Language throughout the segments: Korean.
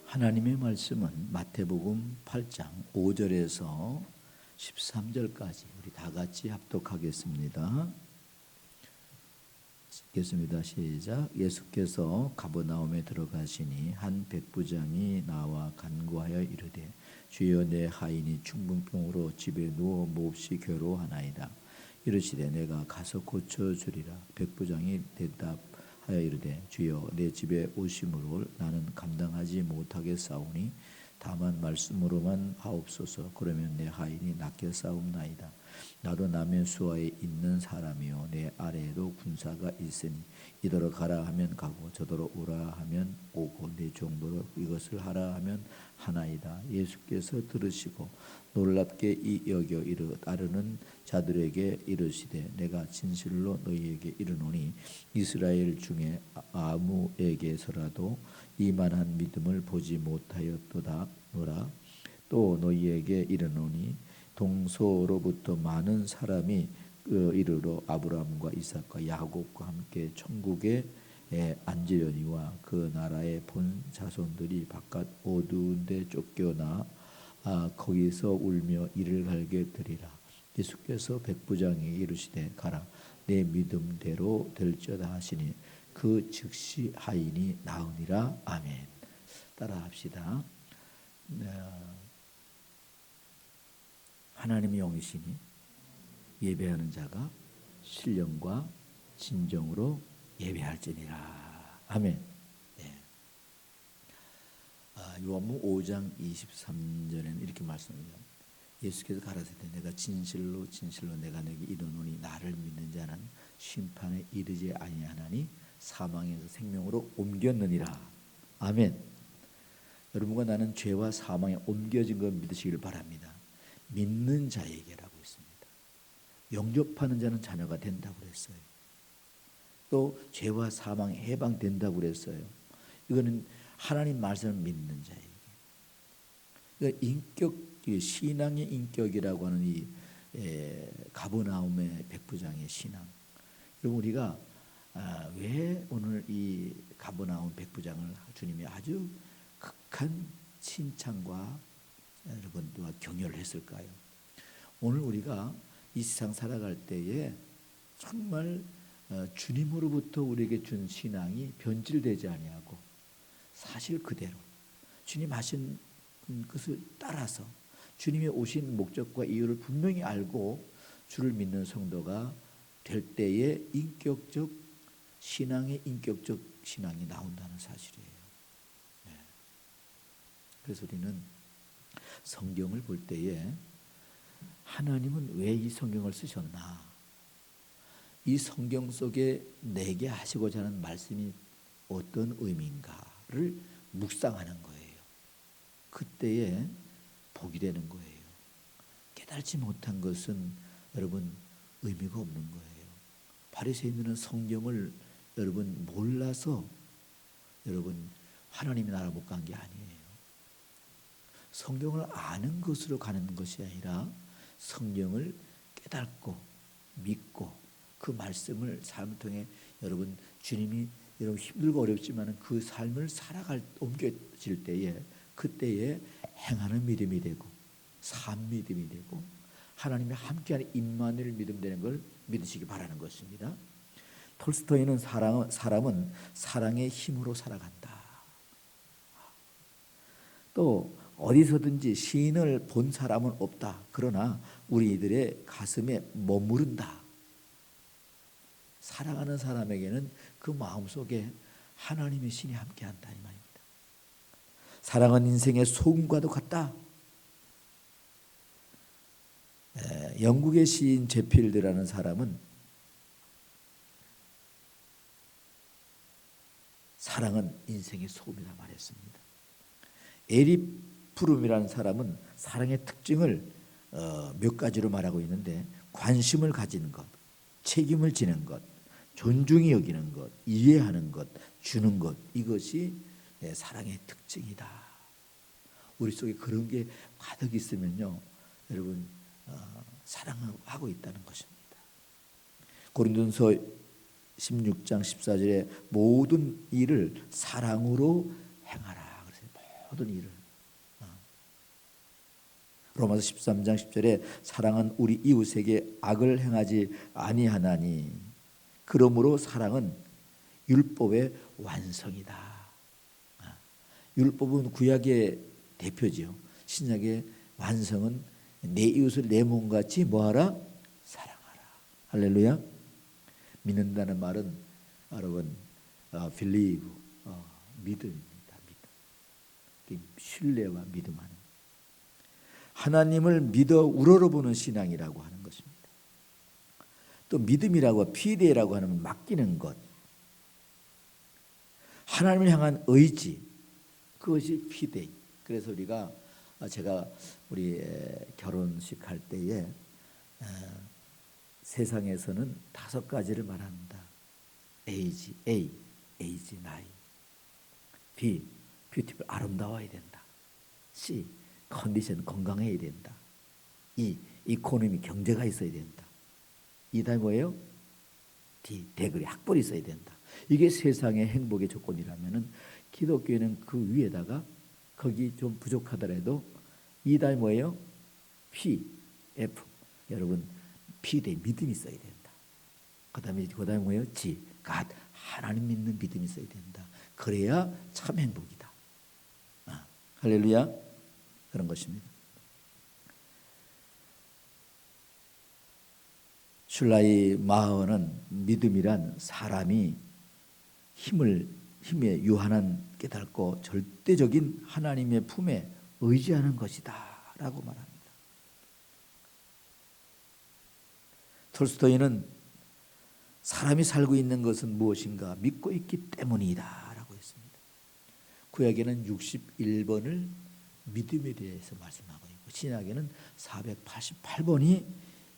하나님의 말씀은 마태복음 8장 5절에서 13절까지 우리 다 같이 합독하겠습니다. 읽겠습니다. 시작. 예수께서 가버나움에 들어가시니 한 백부장이 나와 간구하여 이르되 주여 내 하인이 충분병으로 집에 누워 몹시 괴로워하나이다. 이르시되 내가 가서 고쳐주리라. 백부장이 대답하여 이르되 주여 내 집에 오심으로 나는 감당하지 못하겠사오니 다만 말씀으로만 하옵소서. 그러면 내 하인이 낫게 싸움나이다. 나도 남의 수하에 있는 사람이요 내 아래에도 군사가 있으니 이더러 가라 하면 가고 저더러 오라 하면 오고 내 종보러 이것을 하라 하면 하나이다. 예수께서 들으시고 놀랍게 여겨 따르는 자들에게 이르시되 내가 진실로 너희에게 이르노니 이스라엘 중에 아무에게서라도 이만한 믿음을 보지 못하였도다. 또 너희에게 이르노니 동서로부터 많은 사람이 이르러 아브라함과 이삭과 야곱과 함께 천국에 앉으려니와 그 나라의 본 자손들이 바깥 어두운 데 쫓겨나 거기서 울며 이를 갈게 되리라. 예수께서 백부장에게 이르시되 가라 내 믿음대로 될지어다 하시니 그 즉시 하인이 나으니라. 아멘. 따라합시다. 하나님의 영이시니 예배하는 자가 신령과 진정으로 예배할지니라. 아멘. 네. 요한복음 5장 23절에는 이렇게 말씀합니다. 예수께서 가라사대 내가 진실로 내가 내게 이르노니 나를 믿는 자는 심판에 이르지 아니하나니 사망에서 생명으로 옮겼느니라. 아멘. 여러분과 나는 죄와 사망에 옮겨진 것 믿으시기를 바랍니다. 믿는 자에게라고 했습니다. 영접하는 자는 자녀가 된다고 그랬어요. 또 죄와 사망에 해방된다고 그랬어요. 이거는 하나님 말씀을 믿는 자에게. 그러니까 인격, 신앙의 인격이라고 하는 이 가버나움의 백부장의 신앙. 여러분 우리가 왜 오늘 이 가버나움 백부장을 주님이 아주 극한 칭찬과 여러분과 격려를 했을까요? 오늘 우리가 이 세상 살아갈 때에 정말 주님으로부터 우리에게 준 신앙이 변질되지 아니하고 사실 그대로 주님 하신 것을 따라서 주님이 오신 목적과 이유를 분명히 알고 주를 믿는 성도가 될 때에 인격적 신앙의 인격적 신앙이 나온다는 사실이에요. 네. 그래서 우리는 성경을 볼 때에 하나님은 왜 이 성경을 쓰셨나? 이 성경 속에 내게 하시고자 하는 말씀이 어떤 의미인가를 묵상하는 거예요. 그때에 복이 되는 거예요. 깨달지 못한 것은 여러분 의미가 없는 거예요. 바리새인들은 성경을 여러분 몰라서 여러분 하나님의 나라 못 간 게 아니에요. 성경을 아는 것으로 가는 것이 아니라 성경을 깨닫고 믿고 그 말씀을 삶을 통해 여러분 주님이 여러분 힘들고 어렵지만 그 삶을 옮겨질 때에 그때에 행하는 믿음이 되고 산 믿음이 되고 하나님이 함께하는 임마누엘 믿음 되는 걸 믿으시기 바라는 것입니다. 톨스토이는 사람은 사랑의 힘으로 살아간다. 또 어디서든지 시인을 본 사람은 없다. 그러나 우리들의 가슴에 머무른다. 사랑하는 사람에게는 그 마음속에 하나님의 신이 함께한다 이 말입니다. 사랑은 인생의 소금과도 같다. 영국의 시인 제필드라는 사람은 사랑은 인생의 소금이라 말했습니다. 에리 푸름이라는 사람은 사랑의 특징을 몇 가지로 말하고 있는데 관심을 가지는 것, 책임을 지는 것, 존중히 여기는 것, 이해하는 것, 주는 것 이것이 사랑의 특징이다. 우리 속에 그런 게 가득 있으면요 여러분 사랑하고 있다는 것입니다. 고린도전서 16장 14절에 모든 일을 사랑으로 행하라. 모든 일을. 로마서 13장 10절에 사랑은 우리 이웃에게 악을 행하지 아니하나니 그러므로 사랑은 율법의 완성이다. 율법은 구약의 대표지요. 신약의 완성은 내 이웃을 내 몸같이 뭐하라? 사랑하라. 할렐루야. 믿는다는 말은 여러분 believe 믿음입니다. 믿음. 신뢰와 믿음하는 하나님을 믿어 우러러보는 신앙이라고 하는 것입니다. 또 믿음이라고 피대라고 하는 맡기는 것, 하나님을 향한 의지, 그것이 피대. 그래서 우리가 제가 우리 결혼식 할 때에 세상에서는 5가지를 말합니다. age, 나이. B, beautiful, 아름다워야 된다. C, 컨디션, 건강해야 된다. E, 이코노미, 경제가 있어야 된다. 이 다음에 뭐예요? D, 대글이 학벌이 있어야 된다. 이게 세상의 행복의 조건이라면은 기독교에는 그 위에다가 거기 좀 부족하더라도 이 다음에 뭐예요? P, F. 여러분 P대 믿음이 있어야 된다. 그 다음에 뭐예요? G, God, 하나님 믿는 믿음이 있어야 된다. 그래야 참 행복이다. 할렐루야. 그런 것입니다. 슐라이 마허는 믿음이란 사람이 힘에 유한한 깨닫고 절대적인 하나님의 품에 의지하는 것이다 라고 말합니다. 톨스토이는 사람이 살고 있는 것은 무엇인가 믿고 있기 때문이다 라고 했습니다. 구약에는 61번을 믿음에 대해서 말씀하고 있고 신약에는 488번이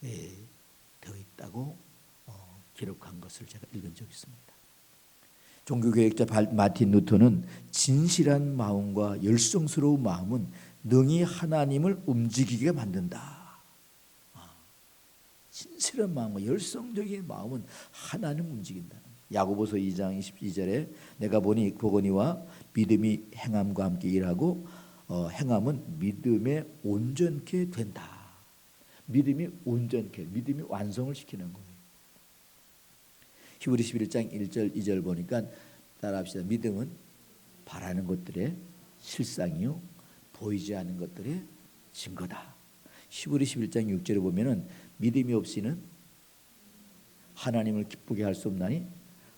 되어 있다고 기록한 것을 제가 읽은 적이 있습니다. 종교개혁자 마틴 루터는 진실한 마음과 열성스러운 마음은 능히 하나님을 움직이게 만든다. 진실한 마음과 열성적인 마음은 하나님을 움직인다. 야고보서 2장 22절에 내가 보거니와 믿음이 행함과 함께 일하고 행함은 믿음에 온전케 된다. 믿음이 온전케, 믿음이 완성을 시키는 거예요. 히브리 11장 1절 2절 보니까 따라합시다. 믿음은 바라는 것들의 실상이요 보이지 않는 것들의 증거다. 히브리 11장 6절에 보면은 믿음이 없이는 하나님을 기쁘게 할 수 없나니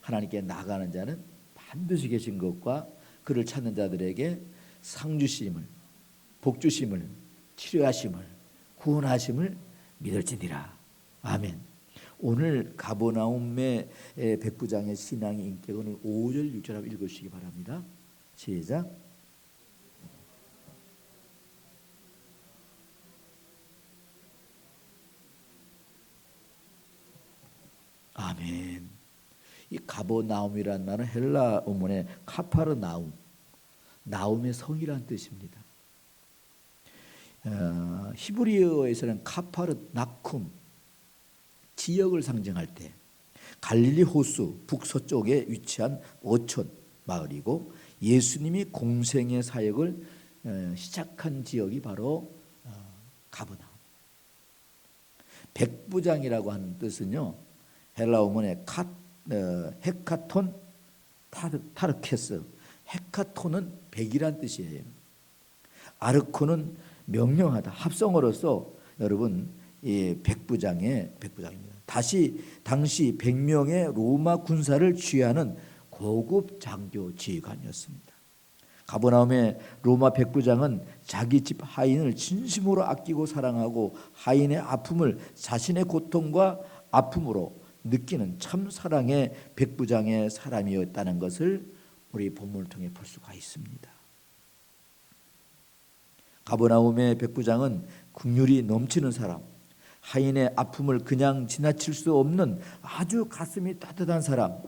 하나님께 나가는 자는 반드시 계신 것과 그를 찾는 자들에게 상 주심을, 복 주심을, 치료하심을, 구원하심을 믿을지니라. 아멘. 오늘 가버나움의 백부장의 신앙의 인격 오늘 5절 6절 한번 읽으시기 바랍니다. 시작. 아멘. 이 가버나움이라는 말은 헬라 어문의 카파르나움, 나움의 성이라는 뜻입니다. 히브리어에서는 카파르나쿰 지역을 상징할 때 갈릴리 호수 북서쪽에 위치한 어촌 마을이고 예수님이 공생의 사역을 시작한 지역이 바로 가버나움. 백부장이라고 하는 뜻은요 헬라 어문의 헤카톤 타르케스. 헤카톤은 백이란 뜻이에요. 아르코는 명령하다, 합성어로서 여러분 이 백부장입니다. 당시 100명의 로마 군사를 취하는 고급 장교 지휘관이었습니다. 가버나움의 로마 백부장은 자기 집 하인을 진심으로 아끼고 사랑하고 하인의 아픔을 자신의 고통과 아픔으로 느끼는 참 사랑의 백부장의 사람이었다는 것을 우리 본문을 통해 볼 수가 있습니다. 가버나움의 백부장은 긍휼이 넘치는 사람, 하인의 아픔을 그냥 지나칠 수 없는 아주 가슴이 따뜻한 사람,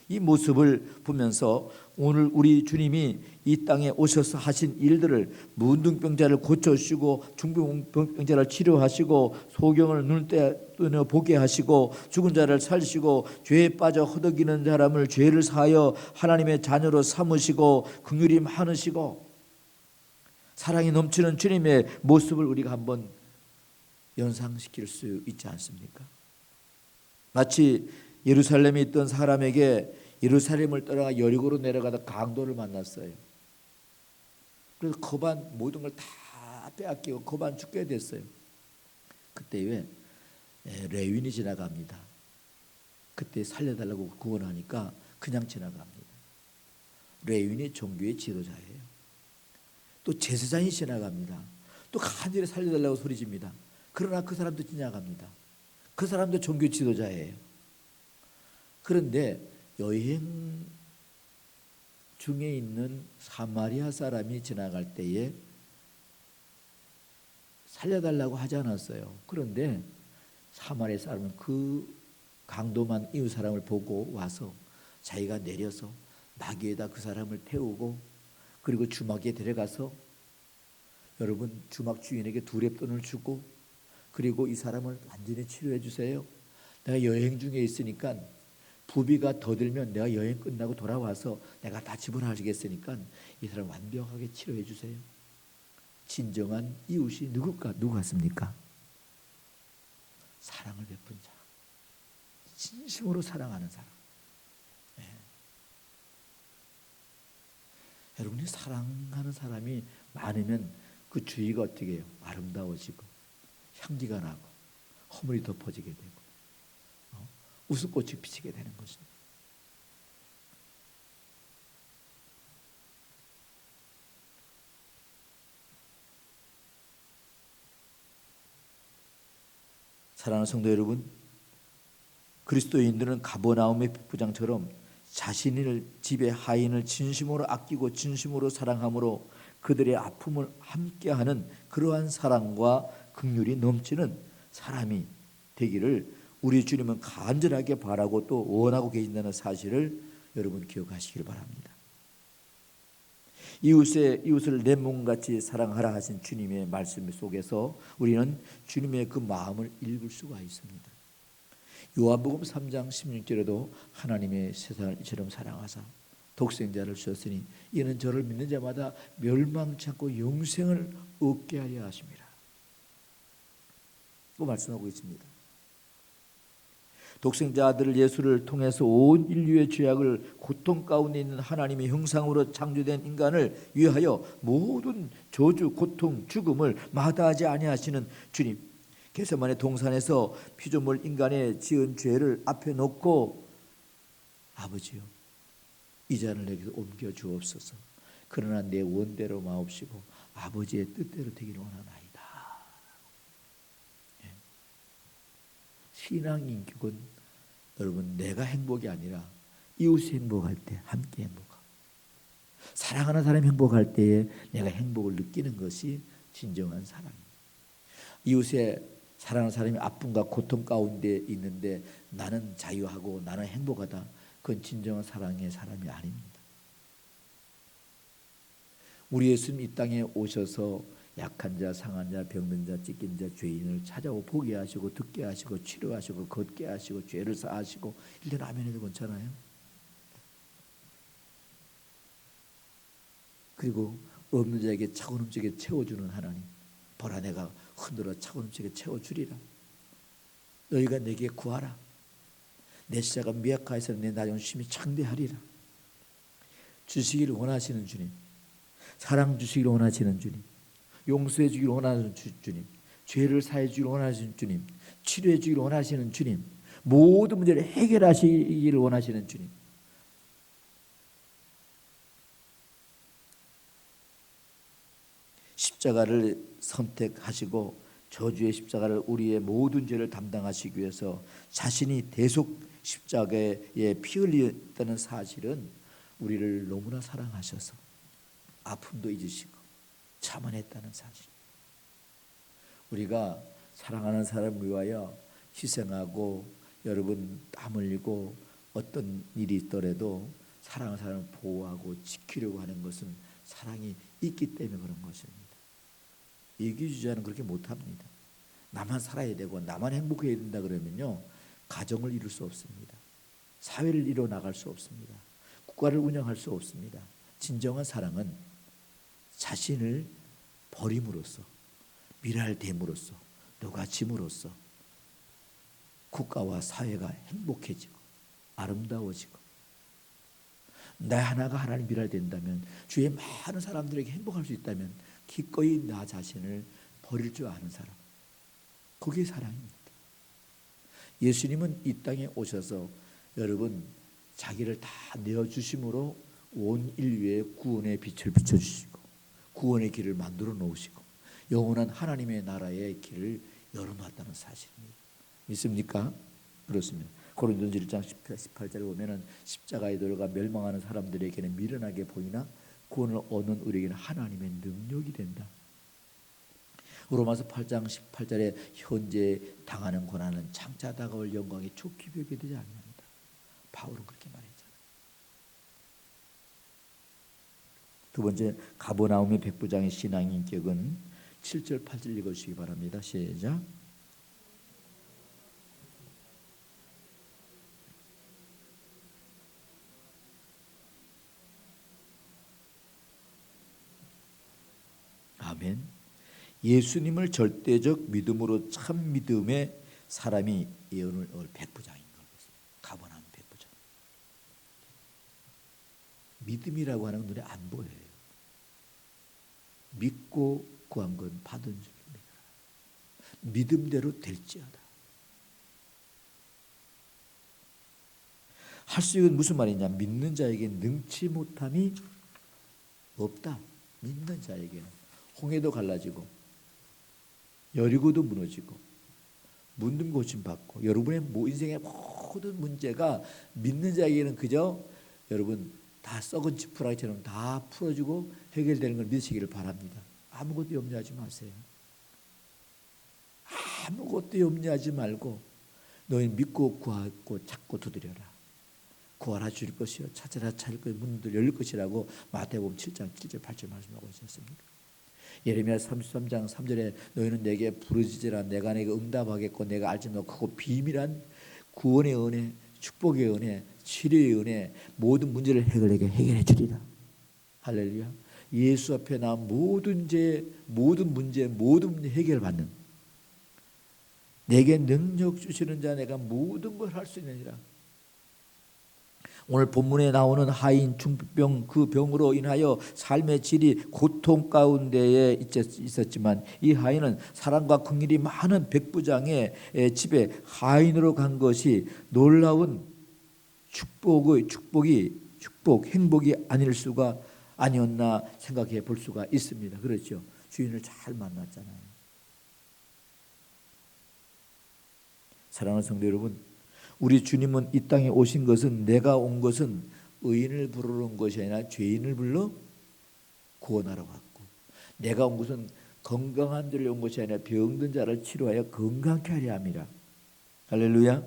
이 모습을 보면서 오늘 우리 주님이 이 땅에 오셔서 하신 일들을 문둥병자를 고쳐주시고 중풍병자를 치료하시고 소경을 눈을 뜨며 보게 하시고 죽은 자를 살리시고 죄에 빠져 허덕이는 사람을 죄를 사하여 하나님의 자녀로 삼으시고 긍휼이 많으시고 사랑이 넘치는 주님의 모습을 우리가 한번 연상시킬 수 있지 않습니까? 마치 예루살렘에 있던 사람에게 예루살렘을 떠나가 여리고로 내려가다 강도를 만났어요. 그래서 거반 모든 걸 다 빼앗기고 거반 죽게 됐어요. 그때 왜 레윈이 지나갑니다. 그때 살려달라고 구원하니까 그냥 지나갑니다. 레윈이 종교의 지도자예요. 또 제사장이 지나갑니다. 또 간절히 살려달라고 소리집니다. 그러나 그 사람도 지나갑니다. 그 사람도 종교 지도자예요. 그런데 여행 중에 있는 사마리아 사람이 지나갈 때에 살려달라고 하지 않았어요. 그런데 사마리아 사람은 그 강도만 이웃 사람을 보고 와서 자기가 내려서 나귀에다 그 사람을 태우고 그리고 주막에 데려가서 여러분 주막 주인에게 두렙돈을 주고 그리고 이 사람을 완전히 치료해 주세요. 내가 여행 중에 있으니까 부비가 더 들면 내가 여행 끝나고 돌아와서 내가 다 지불하시겠으니까 이 사람 완벽하게 치료해 주세요. 진정한 이웃이 누구 같습니까? 사랑을 베푼 자, 진심으로 사랑하는 사람. 네. 여러분이 사랑하는 사람이 많으면 그 주위가 어떻게 해요? 아름다워지고 향기가 나고 허물이 덮어지게 되고 웃음꽃이 피치게 되는 것입니다. 사랑하는 성도 여러분, 그리스도인들은 가버나움의 백부장처럼 자신을 집의 하인을 진심으로 아끼고 진심으로 사랑함으로 그들의 아픔을 함께하는 그러한 사랑과 긍휼이 넘치는 사람이 되기를 우리 주님은 간절하게 바라고 또 원하고 계신다는 사실을 여러분 기억하시길 바랍니다. 이웃을 내 몸같이 사랑하라 하신 주님의 말씀 속에서 우리는 주님의 그 마음을 읽을 수가 있습니다. 요한복음 3장 16절에도 하나님의 세상을 이처럼 사랑하사 독생자를 주셨으니 이는 저를 믿는 자마다 멸망치 않고 영생을 얻게 하려 하심이라. 그 말씀하고 있습니다. 독생자 아들 예수를 통해서 온 인류의 죄악을 고통 가운데 있는 하나님의 형상으로 창조된 인간을 위하여 모든 저주, 고통, 죽음을 마다하지 아니하시는 주님, 겟세마네 동산에서 피조물 인간의 지은 죄를 앞에 놓고 아버지요, 이 잔을 내게서 옮겨 주옵소서. 그러나 내 원대로 마옵시고 아버지의 뜻대로 되기를 원하나이다. 신앙 인격은 여러분 내가 행복이 아니라 이웃이 행복할 때 함께 행복하고 사랑하는 사람이 행복할 때에 내가 행복을 느끼는 것이 진정한 사랑입니다. 이웃의 사랑하는 사람이 아픔과 고통 가운데 있는데 나는 자유하고 나는 행복하다. 그건 진정한 사랑의 사람이 아닙니다. 우리 예수님 이 땅에 오셔서 약한 자, 상한 자, 병든 자, 찢긴 자, 죄인을 찾아오 보게 하시고 듣게 하시고 치료하시고 걷게 하시고 죄를 사하시고 1년 아멘해도 괜찮아요. 그리고 없는 자에게 차고 넘치게 채워주는 하나님. 보라 내가 흔들어 차고 넘치게 채워주리라. 너희가 내게 구하라. 내 시자가 미약하여서 내 나중 심히 창대하리라. 주시기를 원하시는 주님, 사랑 주시기를 원하시는 주님, 용서해 주기를 원하시는 주님, 죄를 사해 주기를 원하시는 주님, 치료해 주기를 원하시는 주님, 모든 문제를 해결하시기를 원하시는 주님. 십자가를 선택하시고 저주의 십자가를 우리의 모든 죄를 담당하시기 위해서 자신이 대속 십자가에 피 흘렸다는 사실은 우리를 너무나 사랑하셔서 아픔도 잊으시고 참아냈다는 사실. 우리가 사랑하는 사람을 위하여 희생하고 여러분 땀 흘리고 어떤 일이 있더라도 사랑하는 사람을 보호하고 지키려고 하는 것은 사랑이 있기 때문에 그런 것입니다. 이기주의자는 그렇게 못합니다. 나만 살아야 되고 나만 행복해야 된다 그러면요 가정을 이룰 수 없습니다. 사회를 이뤄 나갈 수 없습니다. 국가를 운영할 수 없습니다. 진정한 사랑은 자신을 버림으로써, 미랄됨으로써, 녹아짐으로써 국가와 사회가 행복해지고 아름다워지고, 나 하나가 하나님 미랄된다면, 주의 많은 사람들에게 행복할 수 있다면 기꺼이 나 자신을 버릴 줄 아는 사람, 그게 사랑입니다. 예수님은 이 땅에 오셔서 여러분 자기를 다 내어주심으로 온 인류의 구원의 빛을 비춰주시고 구원의 길을 만들어 놓으시고 영원한 하나님의 나라의 길을 열어놨다는 사실입니다. 믿습니까? 그렇습니다. 고린도전서 1장 18절에 보면은 십자가에 들어가 멸망하는 사람들에게는 미련하게 보이나 구원을 얻는 우리에게는 하나님의 능력이 된다. 로마서 8장 18절에 현재 당하는 고난은 장차 다가올 영광이 좋게 보이게 되지 않는다. 바울은 그렇게 말했잖아요. 두 번째, 가버나움의 백부장의 신앙 인격은 7절 8절 읽어주시기 바랍니다. 시작. 아멘. 예수님을 절대적 믿음으로 참 믿음의 사람이 예언을 얻을 백부장인 것입니다. 가버나움 백부장. 믿음이라고 하는 건 눈에 안 보여요. 믿고 구한 건 받은 줄입니다. 믿음대로 될지어다. 할 수 있는 무슨 말이냐? 믿는 자에게 능치 못함이 없다. 믿는 자에게는 홍해도 갈라지고 여리고도 무너지고 문둥 고침 받고 여러분의 인생의 모든 문제가 믿는 자에게는 그저 여러분 다 썩은 지푸라기처럼 다 풀어지고 해결되는 걸 믿으시기를 바랍니다. 아무것도 염려하지 마세요. 아무것도 염려하지 말고 너희 믿고 구하고 찾고 두드려라. 구하라 주실 것이요 찾으라 찾을 것이 문들 열릴 것이라고 마태복음 7장 7절 8절 말씀하고 있었습니다. 예레미야 33장 3절에 너희는 내게 부르짖으라 내가 내게 응답하겠고 내가 알지 못하고 비밀한 구원의 은혜, 축복의 은혜, 치료의 은혜, 모든 문제를 해결해 주리라. 할렐루야. 예수 앞에 나 모든 죄, 모든 문제, 모든 해결받는 내게 능력 주시는 자 내가 모든 걸 할 수 있느니라. 오늘 본문에 나오는 하인 중풍병, 그 병으로 인하여 삶의 질이 고통 가운데에 있었지만 이 하인은 사랑과 긍휼이 많은 백부장의 집에 하인으로 간 것이 놀라운 축복, 행복이 아닐 수가 아니었나 생각해 볼 수가 있습니다. 그렇죠. 주인을 잘 만났잖아요. 사랑하는 성도 여러분, 우리 주님은 이 땅에 오신 것은 내가 온 것은 의인을 부르러 온 것이 아니라 죄인을 불러 구원하러 왔고 내가 온 것은 건강한 자를 온 것이 아니라 병든 자를 치료하여 건강케 하려 함이라. 할렐루야.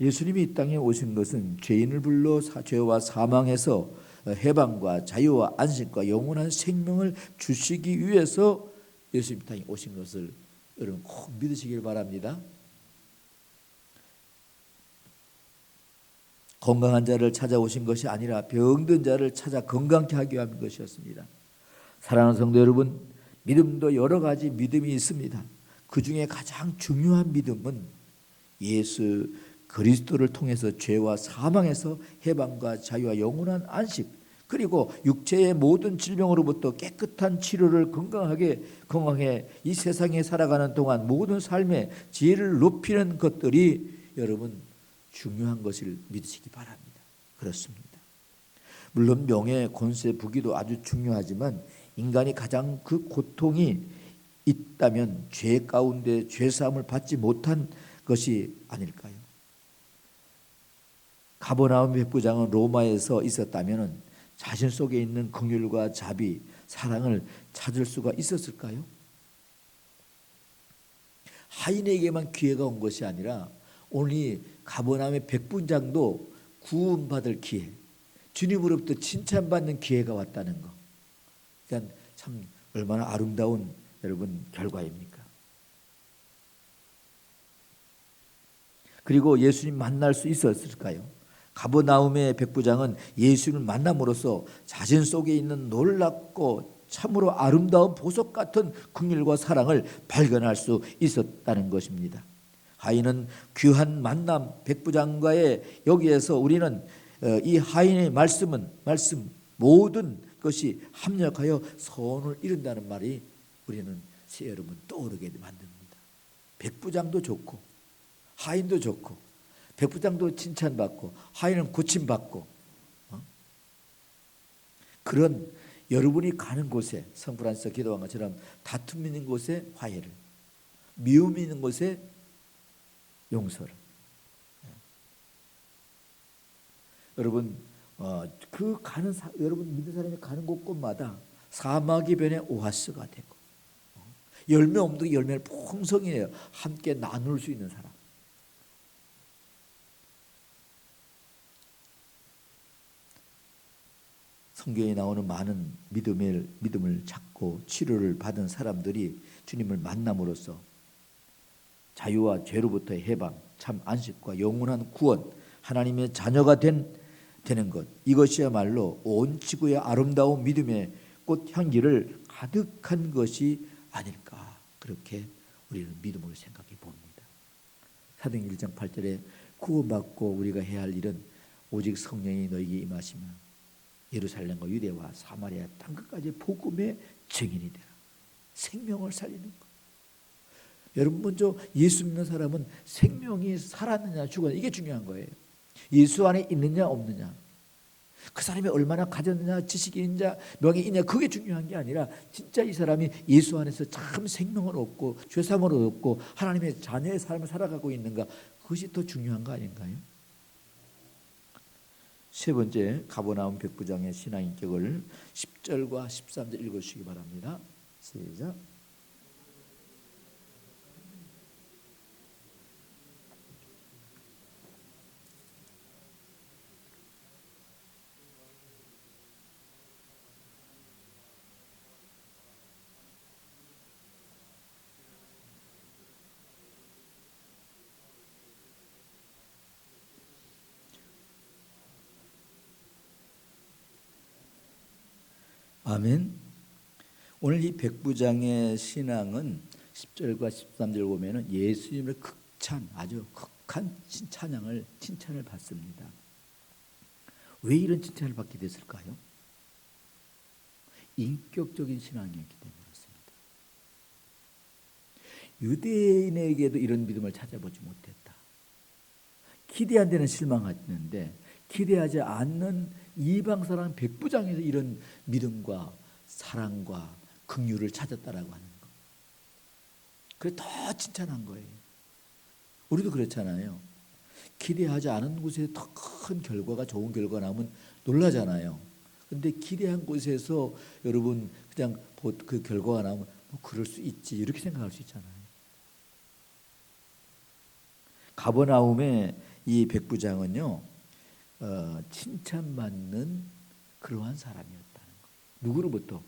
예수님이 이 땅에 오신 것은 죄인을 불러 죄와 사망에서 해방과 자유와 안식과 영원한 생명을 주시기 위해서 예수님 이 땅에 오신 것을 여러분 꼭 믿으시길 바랍니다. 건강한 자를 찾아오신 것이 아니라 병든 자를 찾아 건강케 하기 위한 것이었습니다. 사랑하는 성도 여러분, 믿음도 여러 가지 믿음이 있습니다. 그 중에 가장 중요한 믿음은 예수 그리스도를 통해서 죄와 사망에서 해방과 자유와 영원한 안식, 그리고 육체의 모든 질병으로부터 깨끗한 치료를 건강하게 이 세상에 살아가는 동안 모든 삶의 지혜를 높이는 것들이 여러분 중요한 것을 믿으시기 바랍니다. 그렇습니다. 물론 명예, 권세, 부귀도 아주 중요하지만 인간이 가장 그 고통이 있다면 죄 가운데 죄사함을 받지 못한 것이 아닐까요? 가버나움 백부장은 로마에서 있었다면 자신 속에 있는 긍휼과 자비, 사랑을 찾을 수가 있었을까요? 하인에게만 기회가 온 것이 아니라 오늘 가버나움의 백부장도 구원받을 기회, 주님으로부터 칭찬받는 기회가 왔다는 것. 그러니까 참 얼마나 아름다운 여러분 결과입니까? 그리고 예수님 만날 수 있었을까요? 가버나움의 백부장은 예수님을 만남으로써 자신 속에 있는 놀랍고 참으로 아름다운 보석 같은 긍휼과 사랑을 발견할 수 있었다는 것입니다. 하인은 귀한 만남 백부장과의 여기에서 우리는 이 하인의 말씀 모든 것이 합력하여 선을 이룬다는 말이 우리는 여러분 떠오르게 만듭니다. 백부장도 좋고 하인도 좋고 백부장도 칭찬받고 하인은 고침받고 그런 여러분이 가는 곳에 성 프란시스 기도한 것처럼 다툼 있는 곳에 화해를, 미움 있는 곳에 용서를. 여러분 여러분 믿는 사람이 가는 곳곳마다 사마귀 변의 오아시스가 되고 열매 없는 열매를 풍성히 내요. 함께 나눌 수 있는 사람. 성경에 나오는 많은 믿음을 찾고 치료를 받은 사람들이 주님을 만남으로써 자유와 죄로부터의 해방, 참 안식과 영원한 구원, 하나님의 자녀가 되는 것, 이것이야말로 온 지구의 아름다운 믿음의 꽃향기를 가득한 것이 아닐까, 그렇게 우리는 믿음으로 생각해 봅니다. 사도행전 1장 8절에 구원받고 우리가 해야 할 일은 오직 성령이 너에게 임하시면 예루살렘과 유대와 사마리아 땅끝까지 복음의 증인이 되라. 생명을 살리는 것. 여러분 먼저 예수 믿는 사람은 생명이 살았느냐 죽었느냐 이게 중요한 거예요. 예수 안에 있느냐 없느냐, 그 사람이 얼마나 가졌느냐, 지식이 있느냐, 명예 있느냐, 그게 중요한 게 아니라 진짜 이 사람이 예수 안에서 참 생명을 얻고 죄사함을 얻고 하나님의 자녀의 삶을 살아가고 있는가, 그것이 더 중요한 거 아닌가요? 세 번째, 가버나움 백부장의 신앙인격을 10절과 13절 읽어주시기 바랍니다. 시작. 아멘. 오늘 이 백부장의 신앙은 10절과 13절 보면은 예수님을 아주 극한 칭찬을 받습니다. 왜 이런 칭찬을 받게 됐을까요? 인격적인 신앙이었기 때문에 그렇습니다. 유대인에게도 이런 믿음을 찾아보지 못했다. 기대 안 되는 실망했는데 기대하지 않는 이방 사람 백부장에서 이런 믿음과 사랑과 긍휼을 찾았다라고 하는 거. 그래 더 칭찬한 거예요. 우리도 그렇잖아요. 기대하지 않은 곳에 더 큰 결과가, 좋은 결과가 나오면 놀라잖아요. 근데 기대한 곳에서 여러분 그냥 그 결과가 나오면 뭐 그럴 수 있지 이렇게 생각할 수 있잖아요. 가버나움의 이 백부장은요, 칭찬받는 그러한 사람이었다는 거. 누구로부터?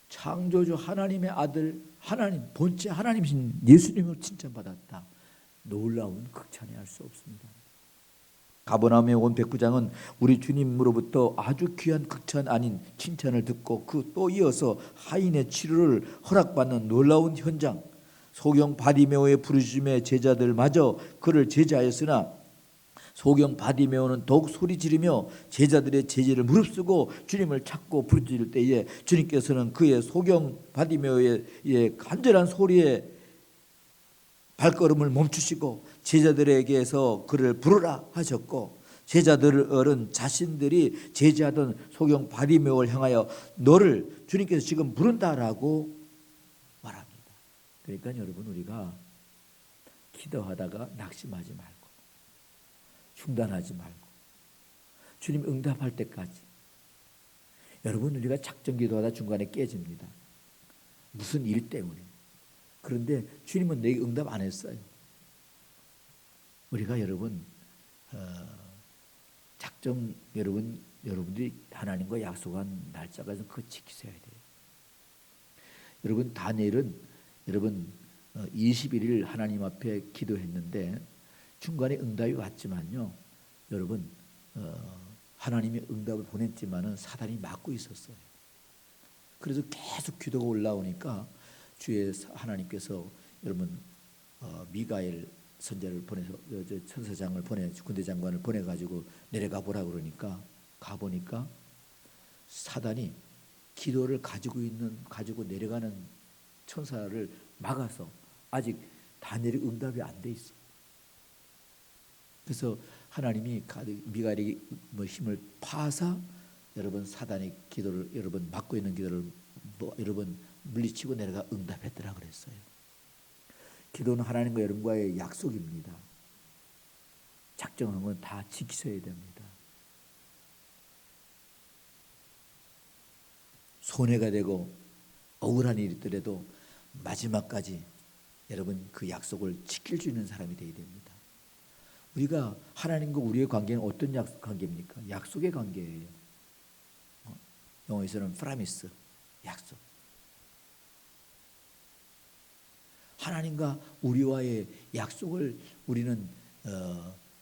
창조주 하나님의 아들, 하나님 본체 하나님이신 예수님을 칭찬받았다. 놀라운 극찬이 할 수 없습니다. 가버나움에 온 백부장은 우리 주님으로부터 아주 귀한 극찬 아닌 칭찬을 듣고 그 또 이어서 하인의 치료를 허락받는 놀라운 현장, 소경 바디메오의 부르심의 제자들마저 그를 제자하였으나 소경 바디메오는 더욱 소리 지르며 제자들의 제지를 무릅쓰고 주님을 찾고 부르짖을 때에 주님께서는 그의 소경 바디메오의 간절한 소리에 발걸음을 멈추시고 제자들에게서 그를 부르라 하셨고, 제자들은 자신들이 제지하던 소경 바디메오를 향하여 너를 주님께서 지금 부른다라고 말합니다. 그러니까 여러분, 우리가 기도하다가 낙심하지 말고 중단하지 말고 주님 응답할 때까지. 여러분, 우리가 작정 기도하다 중간에 깨집니다. 무슨 일 때문에. 그런데 주님은 내게 응답 안 했어요. 우리가 여러분 여러분들이 하나님과 약속한 날짜까지 그거 지키셔야 돼요. 여러분, 다니엘은 21일 하나님 앞에 기도했는데 중간에 응답이 왔지만요, 여러분 하나님이 응답을 보냈지만은 사단이 막고 있었어요. 그래서 계속 기도가 올라오니까 주의 하나님께서 여러분 미가엘 선자를 보내서 천사장을 보내 군대 장관을 보내 가지고 내려가 보라 그러니까 가 보니까 사단이 기도를 가지고 내려가는 천사를 막아서 아직 다니엘이 응답이 안 돼 있어. 그래서 하나님이 미가엘의 힘을 파사 여러분 사단의 기도를 여러분 막고 있는 기도를 여러분 물리치고 내려가 응답했더라 그랬어요. 기도는 하나님과 여러분과의 약속입니다. 작정한 건 다 지키셔야 됩니다. 손해가 되고 억울한 일이 있더라도 마지막까지 여러분 그 약속을 지킬 수 있는 사람이 되어야 됩니다. 우리가 하나님과 우리의 관계는 어떤 관계입니까? 약속의 관계예요. 영어에서는 프라미스, 약속. 하나님과 우리와의 약속을 우리는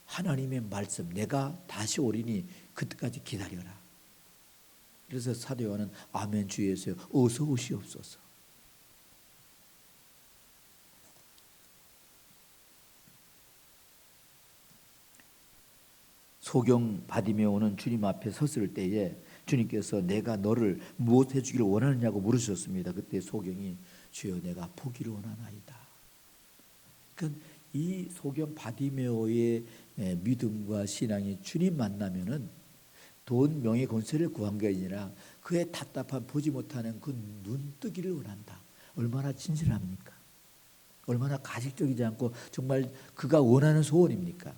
하나님의 말씀 내가 다시 오리니 그때까지 기다려라. 그래서 사도 요한은 아멘 주 예수여 어서 오시옵소서. 소경 바디메오는 주님 앞에 섰을 때에 주님께서 내가 너를 무엇 해주기를 원하느냐고 물으셨습니다. 그때 소경이 주여 내가 보기를 원하나이다. 그러니까 이 소경 바디메오의 믿음과 신앙이 주님 만나면은 돈, 명예, 권세를 구한 게 아니라 그의 답답한 보지 못하는 그 눈뜨기를 원한다. 얼마나 진실합니까? 얼마나 가식적이지 않고 정말 그가 원하는 소원입니까?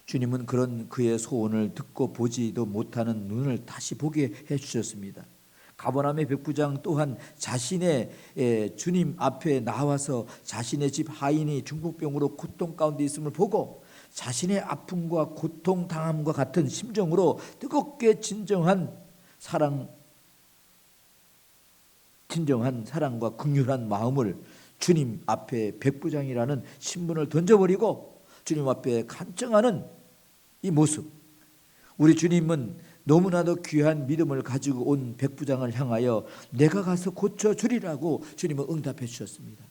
주님은 그런 그의 소원을 듣고 보지도 못하는 눈을 다시 보게 해주셨습니다. 가버나움의 백부장 또한 자신의 주님 앞에 나와서 자신의 집 하인이 중풍병으로 고통 가운데 있음을 보고 자신의 아픔과 고통 당함과 같은 심정으로 뜨겁게 진정한 사랑과 긍휼한 마음을 주님 앞에 백부장이라는 신분을 던져버리고 주님 앞에 간청하는 이 모습, 우리 주님은 너무나도 귀한 믿음을 가지고 온 백부장을 향하여 내가 가서 고쳐주리라고 주님은 응답해 주셨습니다.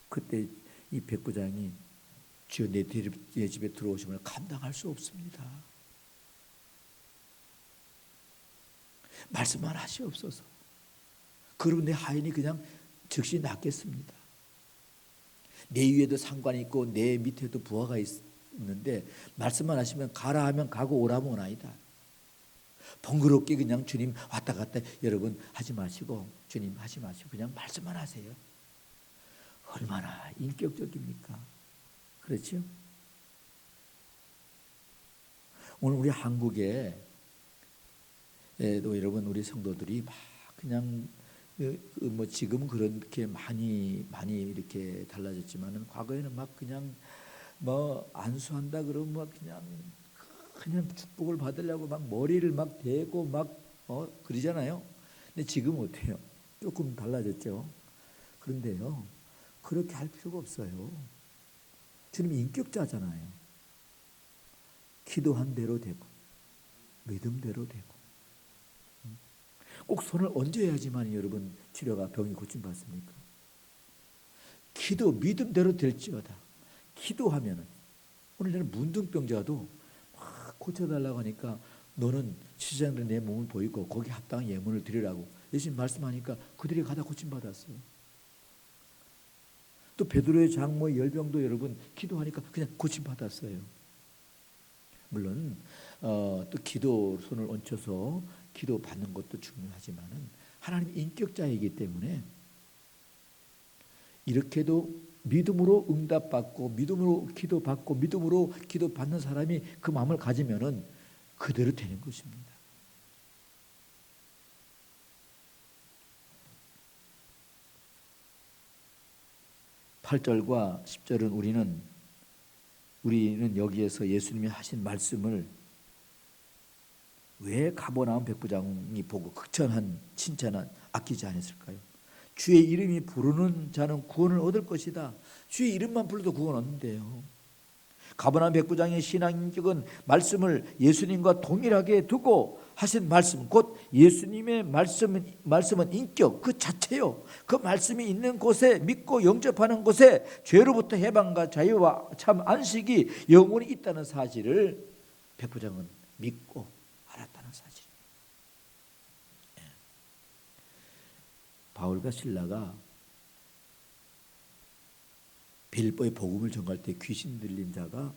그때 이 백부장이 주여 내 집에 들어오심을 감당할 수 없습니다. 말씀만 하시옵소서. 그러면 내 하인이 그냥 즉시 낫겠습니다. 내 위에도 상관이 있고 내 밑에도 부하가 있는데 말씀만 하시면 가라 하면 가고 오라면 오나이다. 번거롭게 그냥 주님 왔다 갔다 여러분 하지 마시고 주님 하지 마시고 그냥 말씀만 하세요. 얼마나 인격적입니까? 그렇죠? 오늘 우리 한국에도 여러분 우리 성도들이 막 그냥 뭐 지금은 그렇게 많이 이렇게 달라졌지만은 과거에는 막 그냥 뭐 안수한다 그러면 막 그냥 축복을 받으려고 막 머리를 막 대고 막 그러잖아요. 근데 지금 어때요? 조금 달라졌죠. 그런데요, 그렇게 할 필요가 없어요. 주님이 인격자잖아요. 기도한 대로 되고 믿음대로 되고. 꼭 손을 얹어야지만 여러분 치료가 병이 고침받습니까? 기도 믿음대로 될지어다. 기도하면은 오늘날은 문둥병자도 막 고쳐달라고 하니까 너는 치장으로 내 몸을 보이고 거기 합당한 예물을 드리라고 예수님 말씀하니까 그들이 가다 고침받았어요. 또 베드로의 장모 열병도 여러분 기도하니까 그냥 고침받았어요. 물론 또 기도 손을 얹혀서 기도 받는 것도 중요하지만은 하나님 인격자이기 때문에 이렇게도 믿음으로 응답받고 믿음으로 기도받고 믿음으로 기도받는 사람이 그 마음을 가지면은 그대로 되는 것입니다. (8절과 10절은) 우리는 여기에서 예수님이 하신 말씀을 왜 가버나움 백부장이 보고 극찬한 칭찬한 아끼지 않았을까요? 주의 이름이 부르는 자는 구원을 얻을 것이다. 주의 이름만 불러도 구원 얻는데요. 가버나움 백부장의 신앙적은 말씀을 예수님과 동일하게 두고 하신 말씀, 곧 예수님의 말씀은 인격 그 자체요. 그 말씀이 있는 곳에 믿고 영접하는 곳에 죄로부터 해방과 자유와 참 안식이 영원히 있다는 사실을 백부장은 믿고 알았다는 사실입니다. 바울과 실라가 빌보의 복음을 전할 때 귀신 들린 자가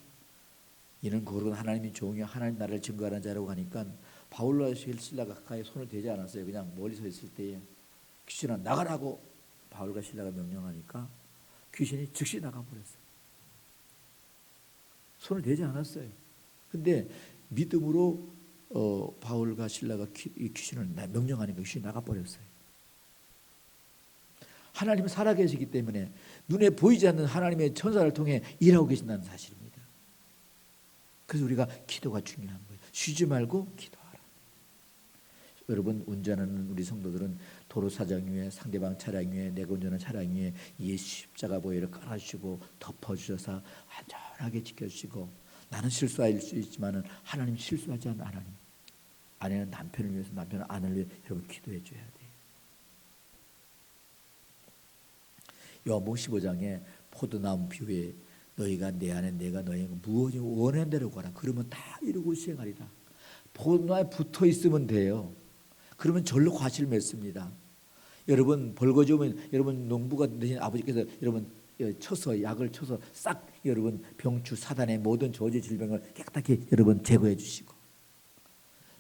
이는 그런 하나님의 종이요 하나님 나라를 증거하는 자라고 하니까 바울과 실라가 가까이 손을 대지 않았어요. 그냥 멀리 서 있을 때에 귀신아 나가라고 바울과 실라가 명령하니까 귀신이 즉시 나가버렸어요. 손을 대지 않았어요. 근데 믿음으로 바울과 실라가 귀신을 명령하니까 귀신이 나가버렸어요. 하나님은 살아계시기 때문에 눈에 보이지 않는 하나님의 천사를 통해 일하고 계신다는 사실입니다. 그래서 우리가 기도가 중요한 거예요. 쉬지 말고 기도하라. 여러분 운전하는 우리 성도들은 도로 사장 위에 상대방 차량 위에 내가 운전하는 차량 위에 예수 십자가 보혈을 깔아주시고 덮어주셔서 안전하게 지켜주시고 나는 실수할 수 있지만 하나님 실수하지 않는 하나님. 아내는 남편을 위해서 남편은 아내를 위해 여러분 기도해 줘야 돼요. 요한복음 15장에 포도나무 비유에 너희가 내 안에 내가 너희 무엇이 원하는 대로 구하라. 그러면 다 이루고 시행하리라. 포도나무에 붙어 있으면 돼요. 그러면 절로 과실을 맺습니다. 여러분 벌거지 오면 여러분 농부가 되신 아버지께서 여러분 쳐서 약을 쳐서 싹 여러분 병추 사단의 모든 저주 질병을 깨끗하게 여러분 제거해 주시고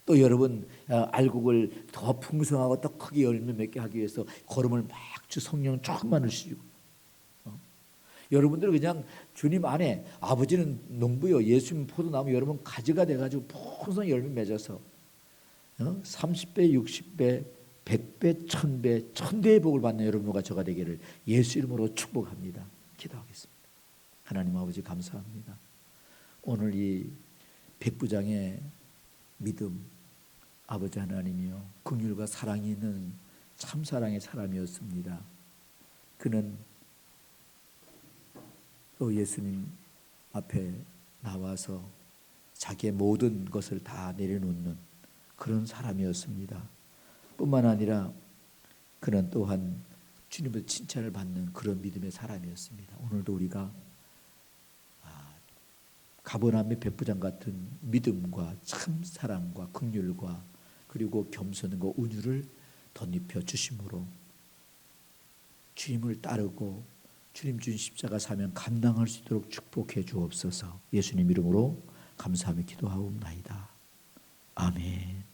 또 여러분 알곡을 더 풍성하고 더 크게 열매 맺게 하기 위해서 거름을 막 주 성령 조금만 주시고 여러분들 그냥 주님 안에 아버지는 농부요 예수님 포도나무 여러분 가지가 돼가지고 풍성 열매 맺어서 30배 60배 100배 1000배 1000배의 복을 받는 여러분과 저가 되기를 예수 이름으로 축복합니다. 기도하겠습니다. 하나님 아버지 감사합니다. 오늘 이 백부장의 믿음 아버지 하나님이요 긍휼과 사랑이 있는 참사랑의 사람이었습니다. 그는 또 예수님 앞에 나와서 자기의 모든 것을 다 내려놓는 그런 사람이었습니다. 뿐만 아니라 그는 또한 주님의 칭찬을 받는 그런 믿음의 사람이었습니다. 오늘도 우리가 가버나움의 백부장 같은 믿음과 참 사랑과 긍휼과 그리고 겸손과 온유를 덧입혀 주심으로 주님을 따르고 주님 주신 십자가 사명 감당할 수 있도록 축복해 주옵소서. 예수님 이름으로 감사하며 기도하옵나이다. 아멘.